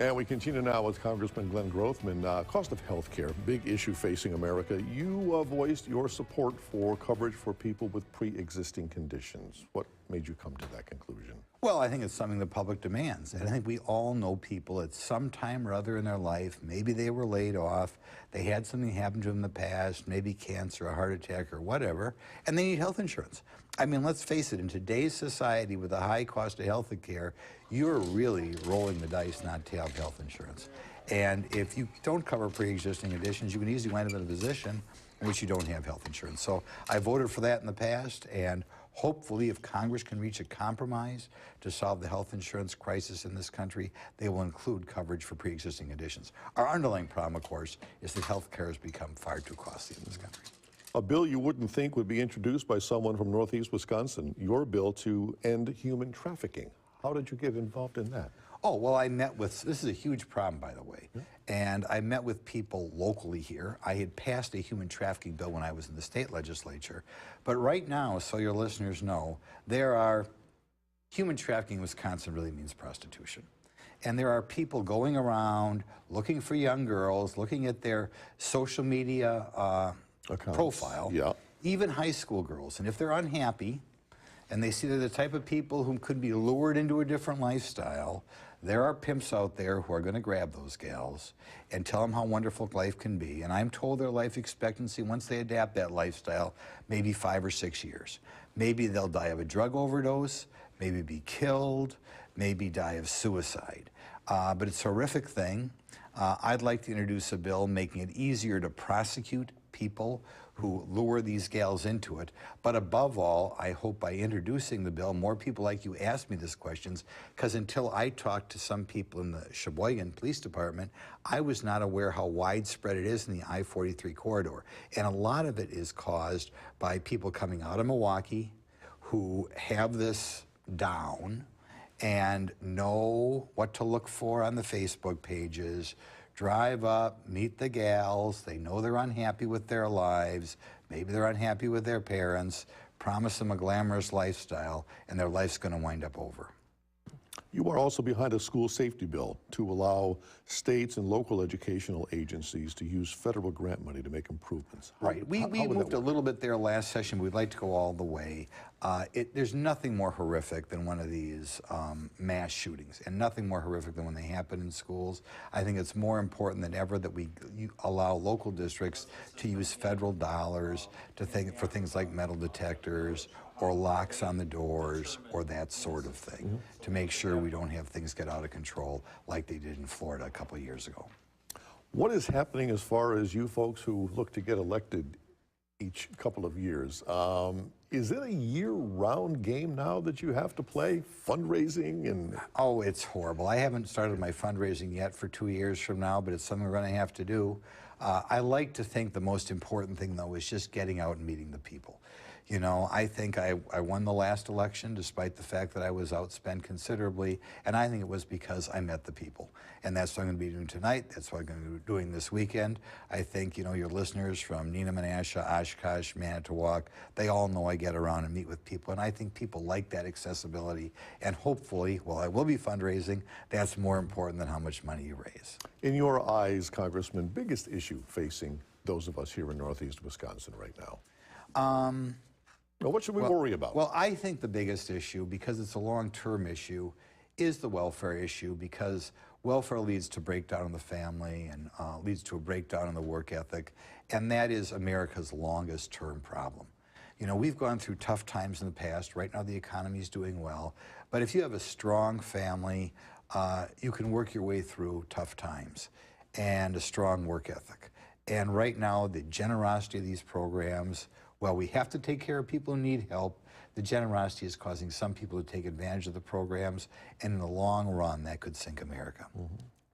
And we continue now with Congressman Glenn Grothman. Cost of health care, big issue facing America. You voiced your support for coverage for people with pre-existing conditions. What made you come to that conclusion? Well, I think it's something the public demands. And I think we all know people at some time or other in their life, maybe they were laid off, they had something happen to them in the past, maybe cancer, a heart attack, or whatever, and they need health insurance. I mean, let's face it, in today's society with the high cost of health care, you're really rolling the dice not to have health insurance. And if you don't cover pre-existing conditions, you can easily wind up in a position in which you don't have health insurance. So I voted for that in the past, and hopefully if Congress can reach a compromise to solve the health insurance crisis in this country, they will include coverage for pre-existing conditions. Our underlying problem, of course, is that health care has become far too costly in this country. A bill you wouldn't think would be introduced by someone from Northeast Wisconsin, your bill to end human trafficking. How did you get involved in that? Oh, well, I met with, this is a huge problem, by the way, and I met with people locally here. I had passed a human trafficking bill when I was in the state legislature, but right now, so your listeners know, human trafficking in Wisconsin really means prostitution. And there are people going around looking for young girls, looking at their social media profile, even high school girls, and if they're unhappy, and they see they're the type of people who could be lured into a different lifestyle, there are pimps out there who are going to grab those gals and tell them how wonderful life can be. And I'm told their life expectancy, once they adapt that lifestyle, maybe 5 or 6 years. Maybe they'll die of a drug overdose, maybe be killed, maybe die of suicide. But it's a horrific thing. I'd like to introduce a bill making it easier to prosecute people who lure these gals into it. But above all, I hope by introducing the bill, more people like you ask me these questions, because until I talked to some people in the Sheboygan Police Department, I was not aware how widespread it is in the I-43 corridor. And a lot of it is caused by people coming out of Milwaukee who have this down and know what to look for on the Facebook pages, drive up, meet the gals, they know they're unhappy with their lives, maybe they're unhappy with their parents, promise them a glamorous lifestyle, and their life's going to wind up over. You are also behind a school safety bill to allow states and local educational agencies to use federal grant money to make improvements. Right. We moved a little bit there last session. We'd like to go all the way. There's nothing more horrific than one of these mass shootings, and nothing more horrific than when they happen in schools. I think it's more important than ever that we allow local districts to use federal dollars for things like metal detectors or locks on the doors or that sort of thing, to make sure we don't have things get out of control like they did in Florida a couple of years ago. What is happening as far as you folks who look to get elected each couple of years? Is it a year-round game now that you have to play, fundraising and... Oh, it's horrible. I haven't started my fundraising yet for 2 years from now, but it's something we're going to have to do. I like to think the most important thing, though, is just getting out and meeting the people. You know, I think I won the last election despite the fact that I was outspent considerably, and I think it was because I met the people. And that's what I'm going to be doing tonight. That's what I'm going to be doing this weekend. I think, you know, your listeners from Neenah, Menasha, Oshkosh, Manitowoc, they all know I get around and meet with people, and I think people like that accessibility. And hopefully, while I will be fundraising, that's more important than how much money you raise. In your eyes, Congressman, biggest issue facing those of us here in Northeast Wisconsin right now? Well, what should we worry about? Well, I think the biggest issue, because it's a long-term issue, is the welfare issue, because welfare leads to breakdown in the family and leads to a breakdown in the work ethic, and that is America's longest-term problem. You know, we've gone through tough times in the past. Right now the economy is doing well, but if you have a strong family, you can work your way through tough times, and a strong work ethic. And right now, the generosity of these programs, well, we have to take care of people who need help. The generosity is causing some people to take advantage of the programs, and in the long run, that could sink America.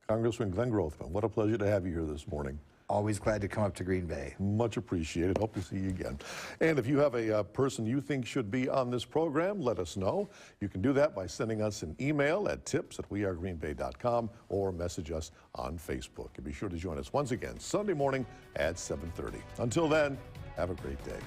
Congressman Glenn Grothman, what a pleasure to have you here this morning. Always glad to come up to Green Bay. Much appreciated. Hope to see you again. And if you have a person you think should be on this program, let us know. You can do that by sending us an email at tips@wearegreenbay.com or message us on Facebook. And be sure to join us once again Sunday morning at 7:30. Until then, have a great day.